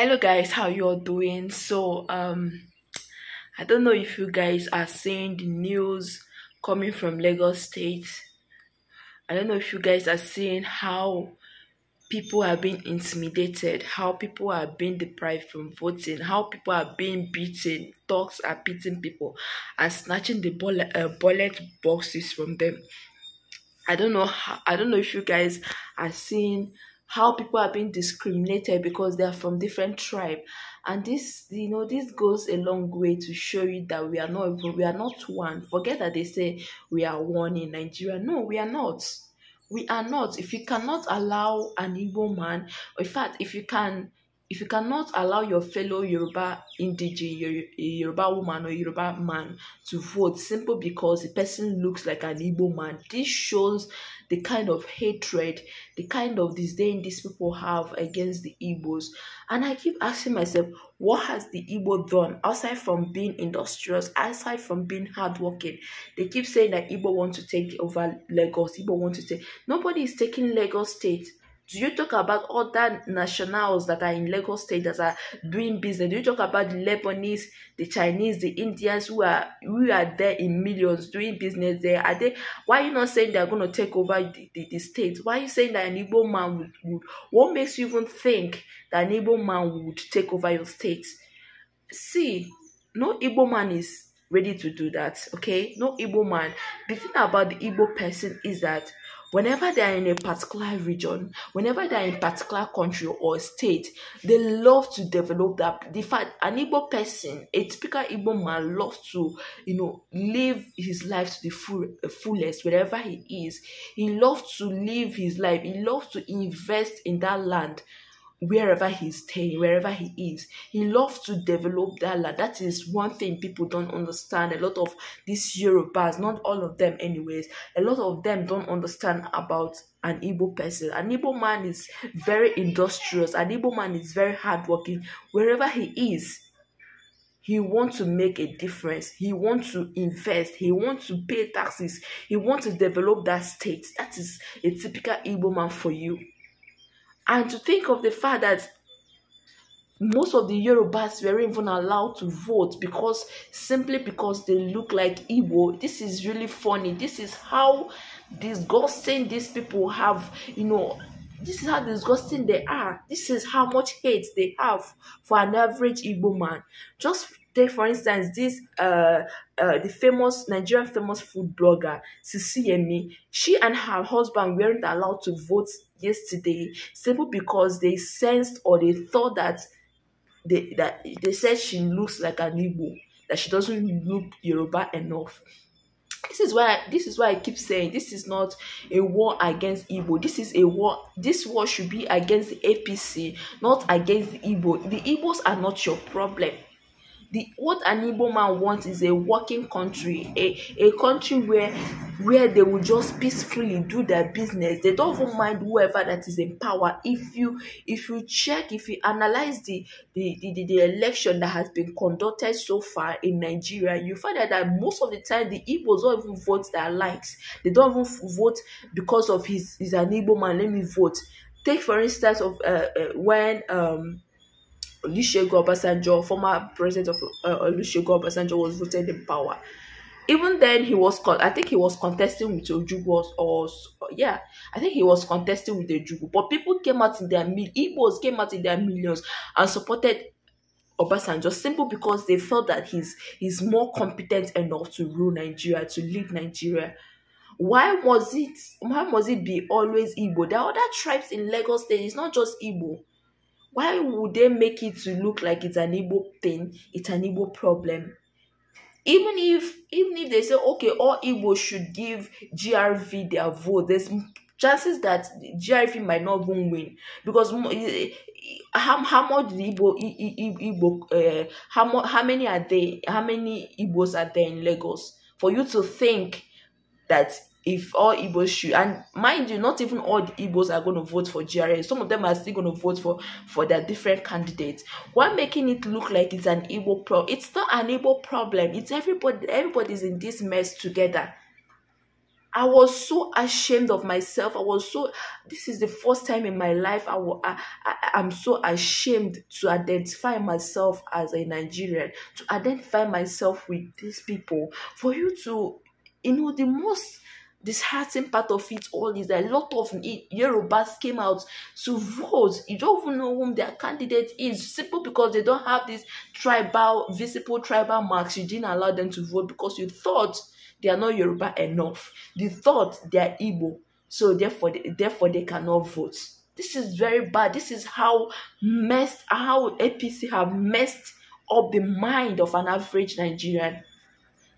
Hello guys, how you all doing? I don't know if you guys are seeing the news coming from Lagos State. I don't know if you guys are seeing how people are being intimidated, how people are being deprived from voting, how people are being beaten, dogs are beating people and snatching the bullet boxes from them. I don't know if you guys are seeing how people are being discriminated because they are from different tribe. And this goes a long way to show you that we are not one. Forget that they say we are one in Nigeria. No, we are not. We are not. If you cannot allow an Igbo man, or in fact, if you cannot allow your fellow Yoruba indigene, Yoruba woman or Yoruba man to vote simply because the person looks like an Igbo man, this shows the kind of hatred, the kind of disdain these people have against the Igbos. And I keep asking myself, what has the Igbo done aside from being industrious, aside from being hardworking? They keep saying that Igbo want to take over Lagos, Igbo want to take. Nobody is taking Lagos State. Do you talk about other nationals that are in Lagos State that are doing business? Do you talk about the Lebanese, the Chinese, the Indians who are there in millions doing business there? Are they? Why are you not saying they are going to take over the state? Why are you saying that an Igbo man would? What makes you even think that an Igbo man would take over your state? See, no Igbo man is ready to do that. Okay, no Igbo man. The thing about the Igbo person is that whenever they are in a particular region, whenever they are in a particular country or state, they love to develop that. The fact an Igbo person, a typical Igbo man, loves to, live his life to the fullest wherever he is. He loves to live his life. He loves to invest in that land wherever he's staying, wherever he is. He loves to develop that land. That is one thing people don't understand. A lot of these Yorubas, not all of them anyways, a lot of them don't understand about an Igbo person. An Igbo man is very industrious. An Igbo man is very hardworking. Wherever he is, he wants to make a difference. He wants to invest. He wants to pay taxes. He wants to develop that state. That is a typical Igbo man for you. And to think of the fact that most of the Yorubas were even allowed to vote simply because they look like Igbo. This is really funny. This is how disgusting these people have, this is how disgusting they are. This is how much hate they have for an average Igbo man. Just take, for instance, this the famous Nigerian famous food blogger Sisi. She and her husband weren't allowed to vote yesterday simply because they sensed or they thought that they said she looks like an Igbo, that she doesn't look Yoruba enough. This is why I keep saying this is not a war against Igbo. This is a war. This war should be against the APC, not against the Igbo. The Igbos are not your problem. What an Igbo man wants is a working country, a country where they will just peacefully do their business. They don't even mind whoever that is in power. If you analyze the election that has been conducted so far in Nigeria, you find out that most of the time the Igbos don't even vote their likes. They don't even vote because of he's an Igbo man, let me vote. Take for instance of when Olusegun Obasanjo, former president of Olusegun Obasanjo, was voted in power. Even then, I think he was contesting with Ojukwu, I think he was contesting with Ojukwu. But people came out in Igbos came out in their millions and supported Obasanjo simply because they felt that he's more competent enough to rule Nigeria, to lead Nigeria. Why must it be always Igbo? There are other tribes in Lagos State. It's not just Igbo. Why would they make it to look like it's an Igbo thing? It's an Igbo problem. Even if they say, okay, all Igbo should give GRV their vote, there's chances that GRV might not even win because how much Igbo how many are there? How many Igbos are there in Lagos for you to think that if all Igbos should, and mind you, not even all the Igbos are going to vote for GRA. Some of them are still going to vote for their different candidates. Why making it look like it's an Igbo problem? It's not an Igbo problem. It's everybody. Everybody's in this mess together. I was so ashamed of myself. This is the first time in my life I'm so ashamed to identify myself as a Nigerian, to identify myself with these people. For you to, the most disheartening part of it all is that a lot of Yorubas came out to vote. You don't even know whom their candidate is, simple because they don't have this visible tribal marks. You didn't allow them to vote because you thought they are not Yoruba enough. They thought they are Igbo, so therefore they cannot vote. This is very bad. This is how APC have messed up the mind of an average Nigerian.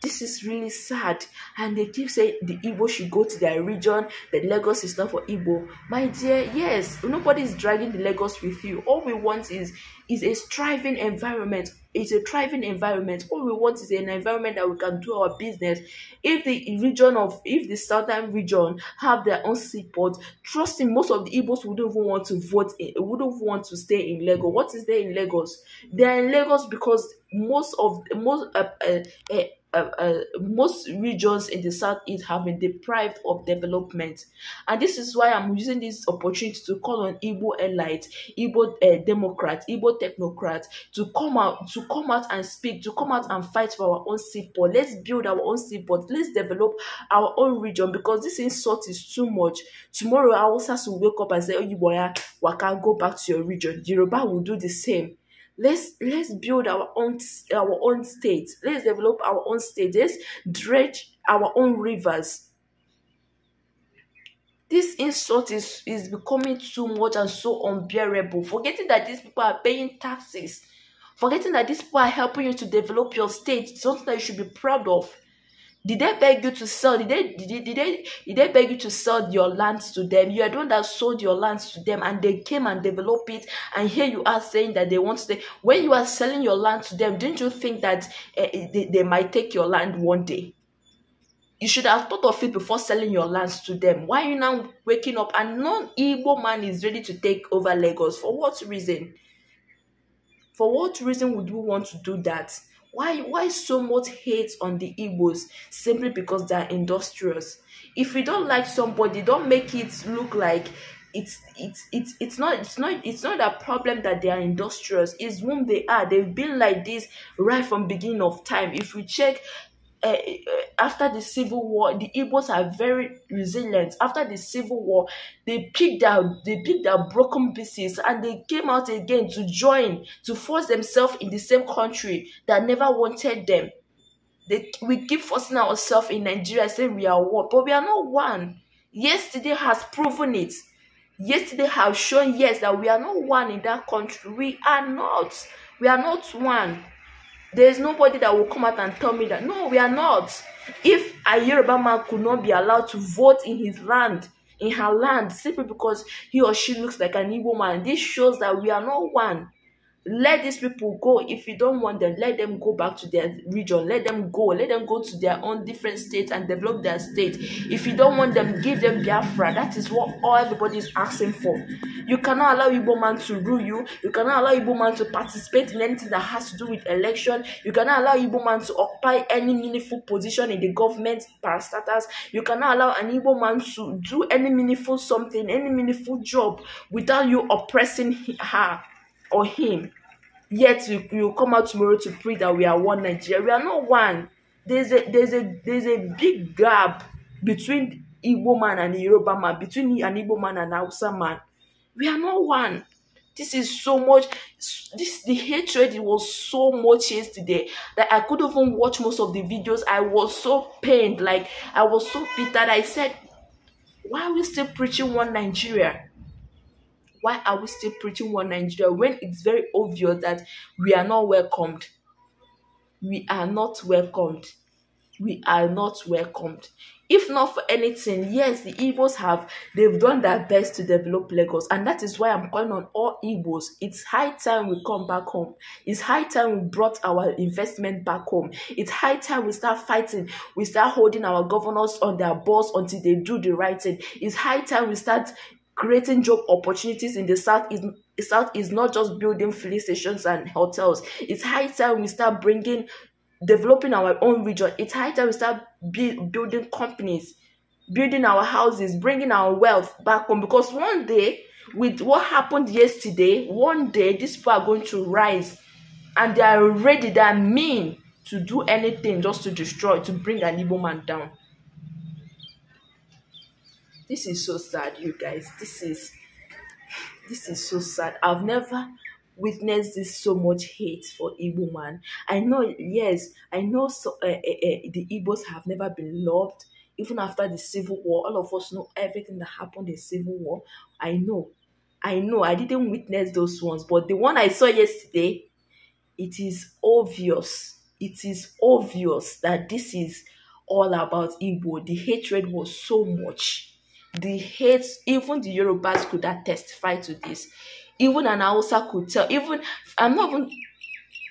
This is really sad. And they keep saying the Igbo should go to their region, that Lagos is not for Igbo. My dear, yes, nobody is dragging the Lagos with you. All we want is a thriving environment. It's a thriving environment. All we want is an environment that we can do our business. If the southern region have their own seaport, trust me, most of the Igbos wouldn't even want to vote, wouldn't even want to stay in Lagos. What is there in Lagos? They are in Lagos because most regions in the southeast have been deprived of development, and this is why I'm using this opportunity to call on Igbo elites, Igbo Democrats, Igbo technocrats to come out and speak, to come out and fight for our own seaport. Let's build our own seaport. Let's develop our own region, because this insult is too much. Tomorrow, Hausas will wake up and say, "Oh, you boy, waka, go back to your region." Yoruba will do the same. Let's build our own state. Let's develop our own state. Let's dredge our own rivers. This insult is becoming too much and so unbearable. Forgetting that these people are paying taxes. Forgetting that these people are helping you to develop your state. Something that you should be proud of. Did they beg you to sell? Did they beg you to sell your lands to them? You are the one that sold your lands to them, and they came and developed it. And here you are saying that they want to. When you are selling your land to them, didn't you think that they might take your land one day? You should have thought of it before selling your lands to them. Why are you now waking up and non-Igbo man is ready to take over Lagos? For what reason? For what reason would we want to do that? Why so much hate on the Igbos simply because they are industrious? If you don't like somebody, don't make it look like it's not a problem that they are industrious. It's whom they are. They've been like this right from beginning of time. If we check after the Civil War, the Igbos are very resilient. After the Civil War, they picked their broken pieces and they came out again to force themselves in the same country that never wanted them. We keep forcing ourselves in Nigeria, saying we are one, but we are not one. Yesterday has proven it. Yesterday has shown, yes, that we are not one in that country. We are not. We are not one. There is nobody that will come out and tell me that, no, we are not. If a Yoruba man could not be allowed to vote in her land, simply because he or she looks like an Igbo man, this shows that we are not one. Let these people go. If you don't want them, let them go back to their region. Let them go. Let them go to their own different states and develop their state. If you don't want them, give them Biafra. That is what everybody is asking for. You cannot allow Igbo man to rule you. You cannot allow Igbo man to participate in anything that has to do with election. You cannot allow Igbo man to occupy any meaningful position in the government, parastatals. You cannot allow an Igbo man to do any meaningful something, any meaningful job without you oppressing her or him. Yet you come out tomorrow to preach that we are one Nigeria. We are not one. There's a big gap between Igbo man and the Yoruba man, between an Igbo man and Hausa man. We are not one. This is so much. The hatred, it was so much yesterday that I couldn't even watch most of the videos. I was so pained, like I was so bitter that I said, why are we still preaching one Nigeria? Why are we still preaching one Nigeria when it's very obvious that we are not welcomed? We are not welcomed. We are not welcomed. If not for anything, yes, the Igbos they've done their best to develop Lagos, and that is why I'm calling on all Igbos. It's high time we come back home. It's high time we brought our investment back home. It's high time we start fighting. We start holding our governors on their balls until they do the right thing. It's high time we start creating job opportunities in the South. South is not just building filling stations and hotels. It's high time we start developing our own region. It's high time we start building companies. building our houses, bringing our wealth back home. Because one day, with what happened yesterday, one day these people are going to rise, and they are ready, they are mean to do anything just to destroy, to bring an Igbo man down. This is so sad, you guys. This is so sad. I've never witnessed this so much hate for Igbo man. I know, yes, I know. The Igbos have never been loved, even after the Civil War. All of us know everything that happened in Civil War. I know, I know. I didn't witness those ones, but the one I saw yesterday, it is obvious. It is obvious that this is all about Igbo. The hatred was so much. The hate, even the Yorubas could have testified to this. Even an Hausa could tell. Even I'm not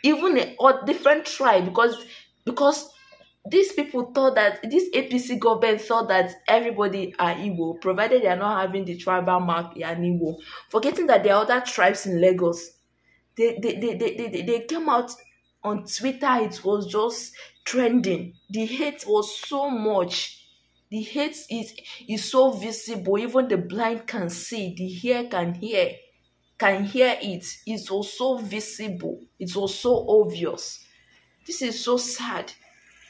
even a different tribe, because these people thought that this APC government thought that everybody are Igbo, provided they are not having the tribal mark, they are Igbo, forgetting that there are other tribes in Lagos. They came out on Twitter. It was just trending. The hate was so much. The hate is so visible. Even the blind can see. The ear can hear it. It was so visible. It was so obvious. This is so sad.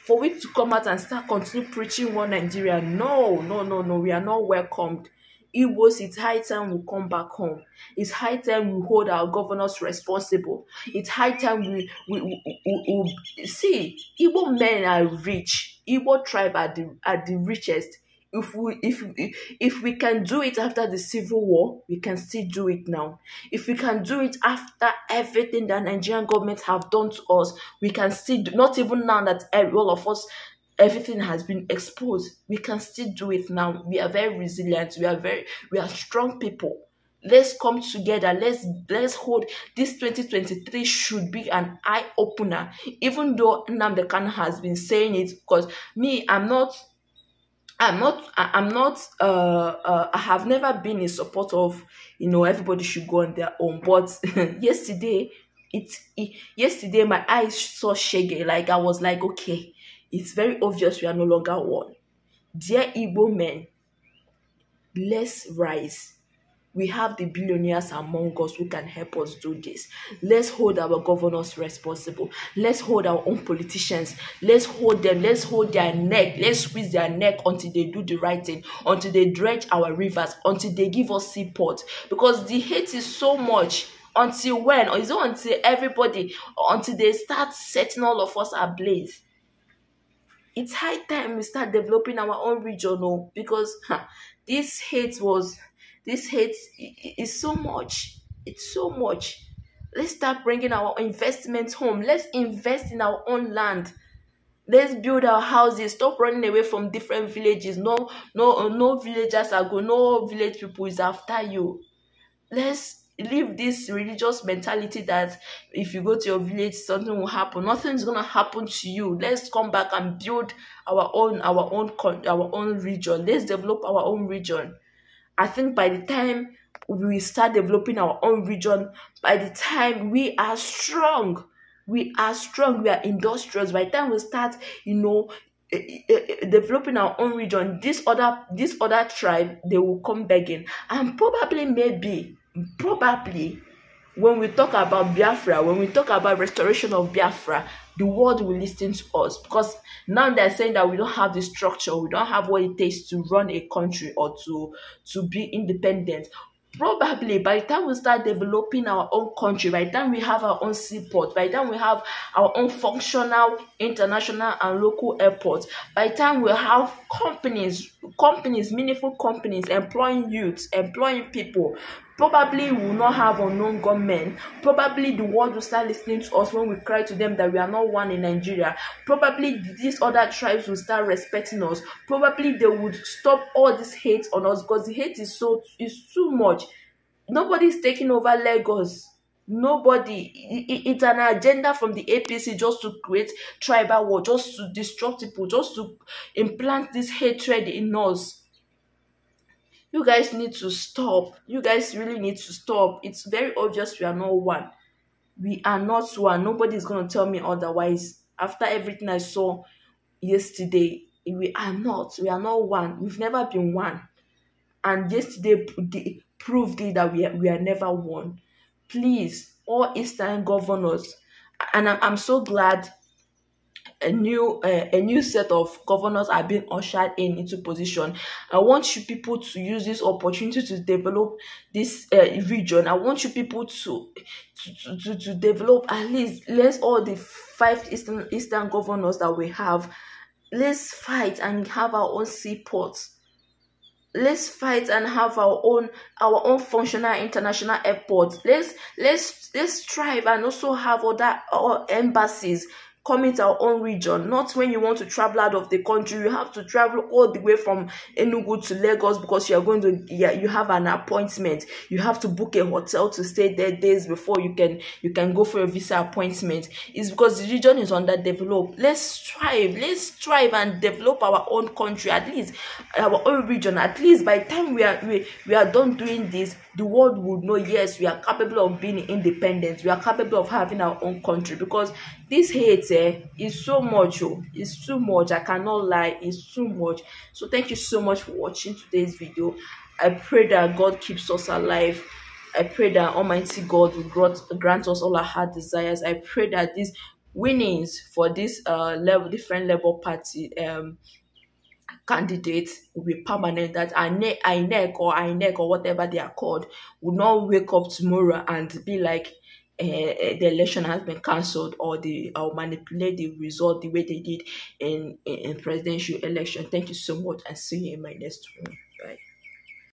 For we to come out and start continue preaching one Nigeria, no, no, no, no, we are not welcomed. Igbos, it's high time we come back home. It's high time we hold our governors responsible. It's high time we see, Igbo men are rich. Igbo tribe are the richest. If we can do it after the Civil War, we can still do it now. If we can do it after everything that Nigerian government have done to us, we can still do, not even now that all of us, everything has been exposed, we can still do it now. We are very resilient. We are strong people. Let's come together. Let's hold this 2023 should be an eye opener. Even though Nnamdi Kanu has been saying it, because me, I have never been in support of, everybody should go on their own. But yesterday, yesterday my eyes saw shaggy. Like, I was like, okay, it's very obvious we are no longer one. Dear Igbo men, let's rise. We have the billionaires among us who can help us do this. Let's hold our governors responsible. Let's hold our own politicians. Let's hold them. Let's hold their neck. Let's squeeze their neck until they do the right thing, until they dredge our rivers, until they give us seaport. Because the hate is so much. Until when? Or is it until everybody, until they start setting all of us ablaze? It's high time we start developing our own region, because this hate is so much. It's so much. Let's start bringing our investments home. Let's invest in our own land. Let's build our houses. Stop running away from different villages. No villagers are good. No village people is after you. Let's leave this religious mentality that if you go to your village, something will happen. Nothing's gonna happen to you. Let's come back and build our own region. Let's develop our own region. I think by the time we start developing our own region, by the time we are strong, we are industrious. By the time we start, developing our own region, this other tribe, they will come begging. And probably, when we talk about Biafra, when we talk about restoration of Biafra, the world will listen to us, because now they're saying that we don't have the structure, we don't have what it takes to run a country or to be independent. Probably by the time we start developing our own country, by the time we have our own seaport, by the time we have our own functional international and local airports, by the time we have companies, meaningful companies employing youth, employing people, probably we will not have unknown gunmen. Probably the world will start listening to us when we cry to them that we are not one in Nigeria. Probably these other tribes will start respecting us. Probably they would stop all this hate on us, because the hate is too much. Nobody's taking over Lagos. Nobody. It's an agenda from the APC just to create tribal war, just to disrupt people, just to implant this hatred in us. You guys need to stop. You guys really need to stop. It's very obvious we are not one. We are not one. Nobody is going to tell me otherwise. After everything I saw yesterday, We are not. We are not one. We've never been one. And yesterday proved it that we are never one. Please, all Eastern governors, and I'm so glad a new set of governors are being ushered into position. I want you people to use this opportunity to develop this region. I want you people to develop at least let's all the five eastern governors that we have. Let's fight and have our own seaports. Let's fight and have our own functional international airport. Let's strive and also have other embassies coming to our own region. Not when you want to travel out of the country, you have to travel all the way from Enugu to Lagos because you are going to you have an appointment. You have to book a hotel to stay there days before you can go for a visa appointment. It's because the region is underdeveloped. Let's strive and develop our own country, at least our own region. At least by the time we are done doing this, the world would know, yes, we are capable of being independent. We are capable of having our own country. Because this hate is so much. It's too much. I cannot lie. It's too much. So thank you so much for watching today's video. I pray that God keeps us alive. I pray that Almighty God will grant us all our heart desires. I pray that these winnings for this different Labour Party candidates will be permanent, that INEC or whatever they are called will not wake up tomorrow and be like the election has been cancelled, or manipulate the result the way they did in presidential election. Thank you so much, and see you in my next one.